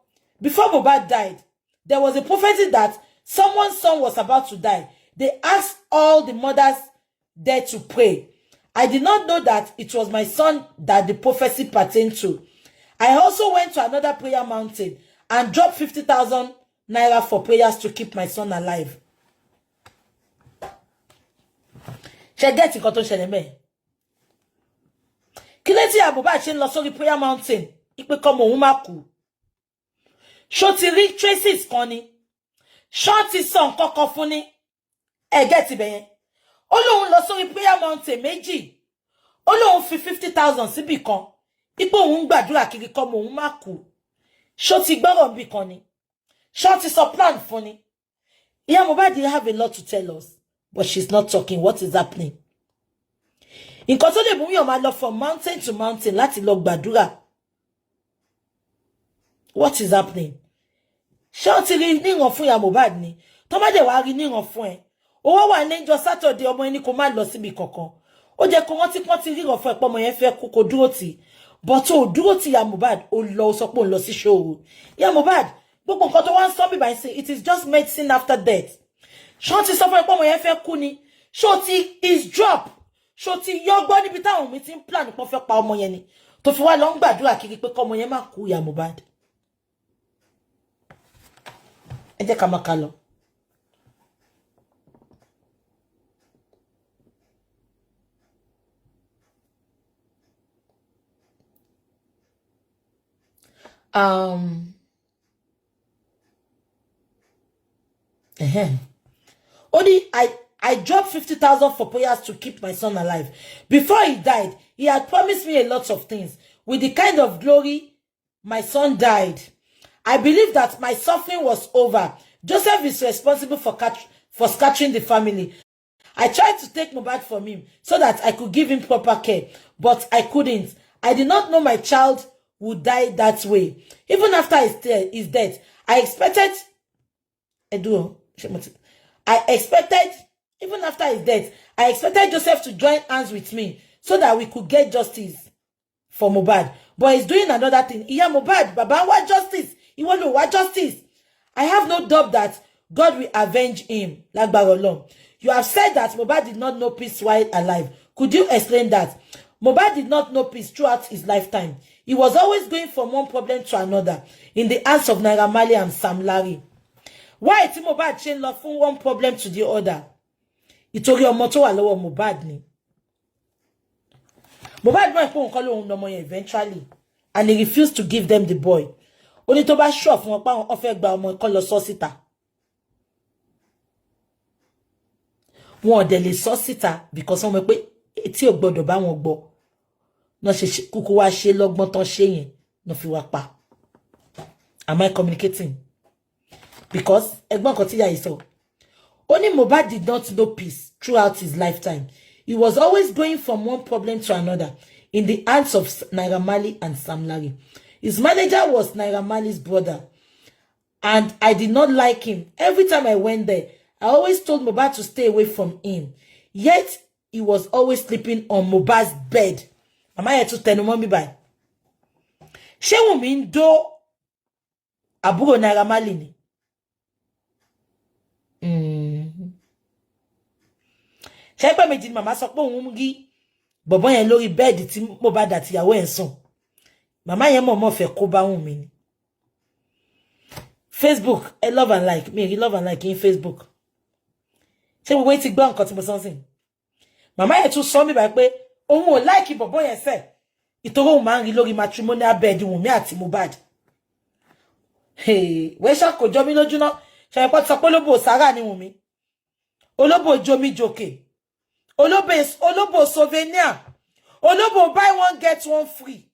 Before Mohbad died, there was a prophecy that someone's son was about to die. They asked all the mothers there to pray. I did not know that it was my son that the prophecy pertained to. I also went to another prayer mountain and dropped 50,000 naira for prayers to keep my son alive. Ṣé get nǹkan tó ṣẹlẹ̀ mẹ́? Kí ló tí Mohbad ṣe ń lọ sórí prayer mountain? Ipe kọ́mọ òun má kú. Ṣó ti rí traces kan ni? Ṣó ti sọ nǹkan kan fún ni? Ẹ get ibẹ̀ yẹn. Ó lóun lọ sórí prayer mountain méjì. Ó lóun fi 50,000 síbì kan. Ipò òun gbàdúrà kiri kọ́mọ òun má kú. Ṣó ti gbọ́rọ̀ bí kan ni? Ṣó ti sọ plan fún ni? Ìyá Mohbad have a lot to tell us, but she's not talking. What is happening? Nǹkan tó lè mú yàn máa lọ from mountain to mountain láti lọ gbàdúrà. What is happening? Ṣé ó ti rí níran fún Ìyá Mohbad ni? Tó má dẹ̀ wá rí níran fún ẹ. Ó wá wà ní ọjọ́ Saturday ọmọ ẹni kó má lọ síbi kankan. Ó jẹ́ kó wọ́n ti ríran fún ẹ pé ọmọ yẹn fẹ́ kú kó dúró tì. But ó dúró tì Ìyá Mohbad, ó lọ sọ pé ó lọ sí show. Ìyá Mohbad, gbogbo nǹkan tó wá ń sọ bí báyìí say it is just medicine after death. Ṣó ti sọ fún ẹ pé ọmọ yẹn fẹ́ kú ni? Ṣó ti is drop? Ṣó ti yọ gbọ́ níbi táwọn mi ti ń plan pé wọ́n fẹ́ pa ọmọ yẹn ni? Tó fi wá lọ ń gbàdúrà kiri pé kọ́mọ yẹn má kú Ìyá Mohbad. Ẹ jẹ́ ká máa ká lọ. Only I dropped 50,000 for prayers to keep my son alive. Before he died, he had promised me a lot of things. with the kind of glory my son died. I believe that my suffering was over. Joseph is responsible for scattering the family. I tried to take Muhbad from him so that I could give him proper care, but I couldn't. I did not know my child would die that way. Even after his death, even after his death, I expected Joseph to join hands with me so that we could get justice for Muhbad. But he's doing another thing. Iya Muhbad, Baba, what justice? He want to what justice? I have no doubt that God will avenge him. Like Barolom. You have said that Muhbad did not know peace while alive. Could you explain that? Muhbad did not know peace throughout his lifetime. He was always going from one problem to another in the hands of Naira Marley and Sam Larry. Why did Muhbad change love from one problem to the other? Ìtorí ọmọ tó wà lọ́wọ́ Muhbad ni. Muhbad went pé òun no more eventually, and he refused to give them the boy. Only tó bá sure fún wọn pa wọ́n fẹ́ gba ọmọ kan lọ sọ síta. Wọ́n dẹ̀ lè sọ síta because wọ́n mọ̀ pé tí ò gbọ́dọ̀ bá wọn gbọ́. No ṣe kúkú wá ṣe lọ́gbọ́n tán ṣe yẹn no fi wá pa. Am I communicating? Because ẹ̀gbọ́n kan tí ìyá yìí sọ. Only Muhbad did not know peace throughout his lifetime. He was always going from one problem to another in the hands of Naira Marley and Sam Larry. His manager was Naira Marley's brother, and I did not like him. Every time I went there, I always told Muhbad to stay away from him. Yet, he was always sleeping on Muhbad's bed. Am I here to tell you, by? Ṣé Wunmi ń dó àbúrò Naira Marley ni? Ṣé pé méjì ni màmá sọ pé òun ń rí bọ̀bọ́ yẹn lórí bẹ́ẹ̀dì tí Muhbad àti ìyàwó ẹ̀ ń sùn. Màmá yẹn mọ̀ọ́mọ̀ fẹ́ kó bá Wunmi ni. Facebook, I love and like. Me, love and like in Facebook. Ṣé gbogbo yín ti gbọ́ nǹkan tí mo sọ sí? Màmá yẹn tún sọ mí báyìí pé òun ò like bọ̀bọ́ yẹn fẹ́. Ìtorí òun máa ń rí lórí matrimonial bed Wunmi àti Muhbad. Wẹ́ṣà kò jọ mí lójú náà. Ṣé ẹ̀pọ̀ ti sọ pé olóbò sára ni Wunmi? Olóbò jomi jòkè. Olóbò souvenir. Olóbò buy one get one free.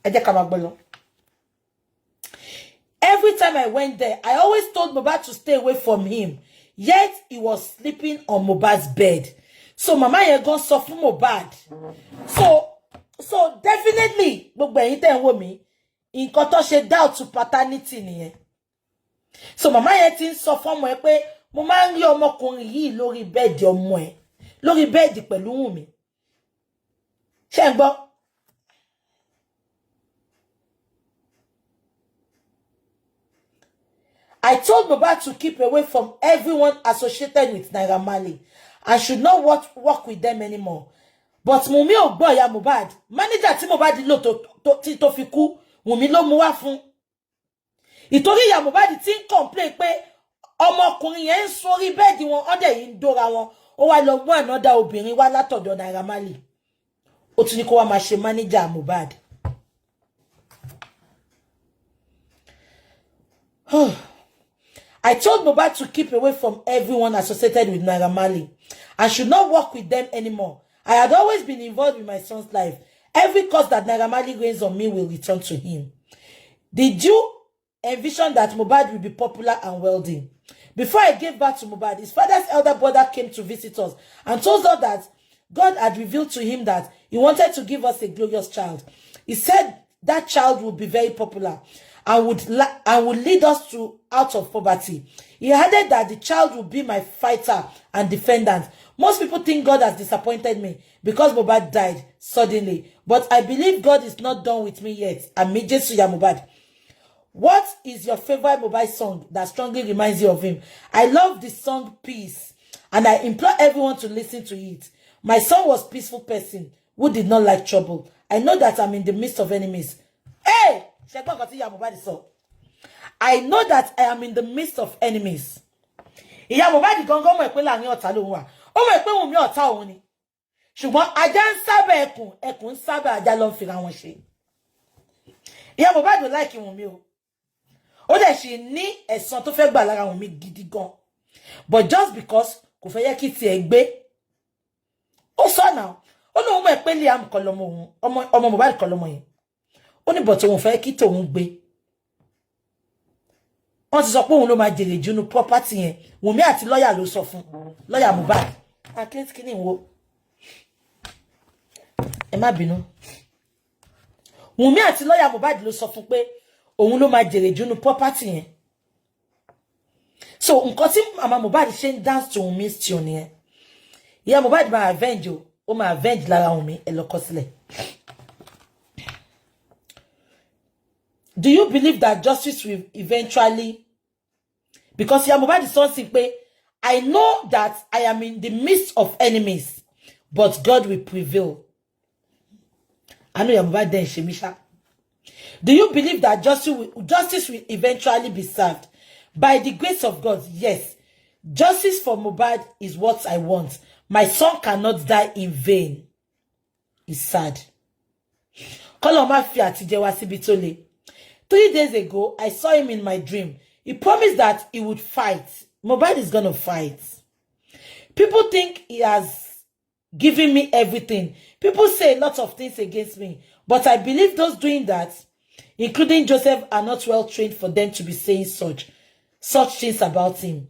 Ẹ jẹ́ ká máa gbọ́ lọ. Every time I went there, I always told Muhbad to stay away from him. Yet, he was sleeping on Muhbad's bed. So, Mama yẹn gan sọ fún Muhbad. So definitely, gbogbo ẹ̀yin tẹ́ ń wò mí, nǹkan tó ṣe doubt to paternity nìyẹn. So, Mama yẹn ti ń sọ fún ọmọ ẹ pé mo máa ń rí ọmọkùnrin yìí lórí bẹ́ẹ̀dì ọmọ ẹ, lórí bẹ́ẹ̀dì pẹ̀lú Wunmi. Ṣé ń gbọ́? I told Muhbad to keep away from everyone associated with Naira Marley and should not work with them anymore. But Wunmi ò gbọ́ ìyá Muhbad. Manager tí Muhbad lò tó fi kú, Wunmi ló mú wá fún. Ìtorí ìyá Muhbad ti ń complain pé ọmọkùnrin yẹn ń sórí bẹ́ẹ̀dì wọn, ọdẹ yìí ń dóra wọn. Ó wá lọ mú another obìnrin wá látọ̀dọ̀ Naira Marley. Ó tún ní kó wá máa ṣe manager Muhbad. I told Muhbad to keep away from everyone associated with Naira Marley and should not work with them anymore. I had always been involved in my son's life. Every curse that Naira Marley rains on me will return to him. Did you envision that Muhbad will be popular and wealthy? Before I gave birth to Muhbad, his father's elder brother came to visit us and told us that God had revealed to him that he wanted to give us a glorious child. He said that child would be very popular and would lead us out of poverty. He added that the child would be my fighter and defendant. Most people think God has disappointed me because Muhbad died suddenly. But I believe God is not done with me yet. Ami Jesu ya Muhbad. What is your favorite Muhbad song that strongly reminds you of him? I love the song Peace, and I implore everyone to listen to it. My son was a peaceful person who did not like trouble. I know that I'm in the midst of enemies. Hey! I know that I am in the midst of enemies. Ìyá Muhbad gangan mọ̀ pé láàrin ọ̀tá ló wà. Ó mọ̀ pé Wunmi ọ̀tá òun ni. Ṣùgbọ́n ajá ń sábà ẹkùn ń sábà ajá ló ń fira wọn ṣe. Ìyá Muhbad ò like Wunmi o. Ó dẹ̀ ṣì ní ẹ̀san tó fẹ́ gbà lára Wunmi gidi gan. But just because kò fẹ́ yẹ kí tiẹ̀ gbé. Ó sọ náà. Ó lóun mọ̀ pé Liam kọ́ lọ́mọ òun, ọmọ Mohbad kọ́ lọ́mọ yẹn. Ó ní but òun fẹ́ kí tòun gbé. Wọ́n ti sọ pé òun ló máa jèrè jù nínú property yẹn. Wùnmí àti lọ́yà ló sọ fún. Lọ́yà Mohbad. Akíní kíní wo. Ẹ má bínú. Wùnmí àti lọ́yà Mohbad ló sọ fún pé òun ló máa jèrè jù nínú property yẹn. So nǹkan tí mama Mohbad ṣe ń dance to Wùnmí still nìyẹn. Ìyá Mohbad máa avenge o. Ó máa avenge lára Wùnmí ẹ lọ kọ sílẹ̀. Do you believe that justice will eventually, because Ìyá Mohbad is something pé I know that I am in the midst of enemies, but God will prevail. I know Ìyá Mohbad then Shemisha. Do you believe that justice will eventually be served? By the grace of God, yes. Justice for Mohbad is what I want. My son cannot die in vain. It's sad. Koloma fi àtijẹ wá síbi tó le. 3 days ago, I saw him in my dream. He promised that he would fight. Mohbad is gonna fight. People think he has given me everything. People say a lot of things against me. But I believe those doing that, including Joseph, are not well trained for them to be saying such things about him.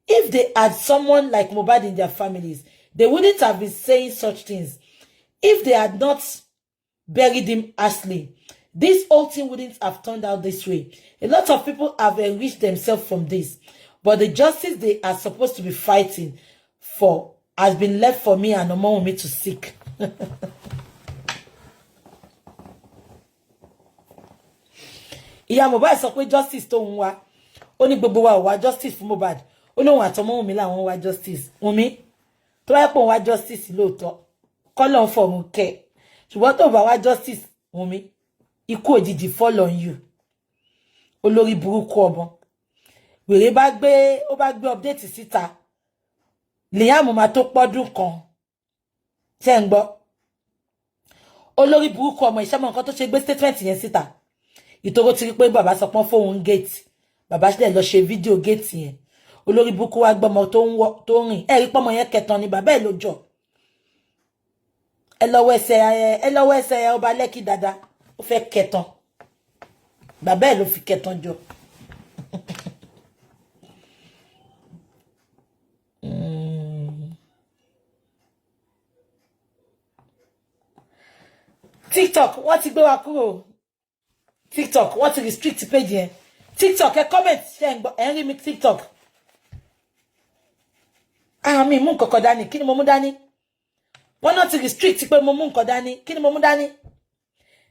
If they had someone like Mohbad in their families, they wouldn't have been saying such things. If they had not buried him harshly, this whole thing wouldn't have turned out this way. A lot of people have enriched themselves from this, but the justice they are supposed to be fighting for has been left for me and Omowunmi to seek. Ìyá Mohbad sọ pé justice tó ń wá. Ó ní gbogbo wa wá justice fún Mohbad. Ó lóun àti Omowunmi làwọn wá justice. Wunmi tó wá pọ̀ wá justice lóòótọ́. Kọ́lọ́run fọ̀run kẹ́. Ṣùgbọ́n tó bá wá justice Wunmi, ikú òjijì fall on you. Olórí burúkú ọmọ. Wèrè bá gbé update síta. Liam máa tó pọ́dún kan. Ṣé ń gbọ́? Olórí burúkú ọmọ ìṣẹ́mọ̀ nǹkan tó ṣe gbé statement yẹn síta. Ìtòrò ti rí pé bàbá sọ pọ́n fóun gate. Bàbá ṣe lọ ṣe fídíò gate yẹn. Olórí burúkú wá gbọ́mọ tó rìn. Ẹ rí pọ́mọ yẹn kẹtàn ni bàbá ẹ̀ ló jọ. Ẹ lọ́wọ́ ẹsẹ̀ ọba Lẹ́kì dáadáa. Ó fẹ́ kẹtàn. Bàbá ẹ̀ ló fi kẹtàn jọ. TikTok, wọ́n ti gbé wa kúrò. TikTok, wọ́n ti restrict page yẹn. TikTok, ẹ comment ṣé ẹ rí mi TikTok. Mi mú nǹkan kan dání. Kí ni mo mú dání? Wọ́n náà ti restrict pé mo mú nǹkan dání. Kí ni mo mú dání?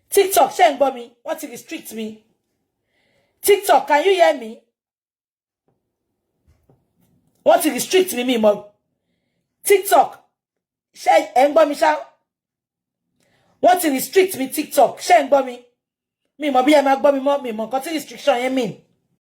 TikTok, ṣé ń gbọ́ mi? Wọ́n ti restrict mi. TikTok, can you hear me? Wọ́n ti restrict mi mọ́. TikTok, ṣé ẹ ń gbọ́ mi ṣá? Wọ́n ti restrict mi TikTok, ṣé ń gbọ́ mi? Mi mọ̀ bí ẹ máa gbọ́ mi mọ́, mi mọ̀ nǹkan tí restriction yẹn mean.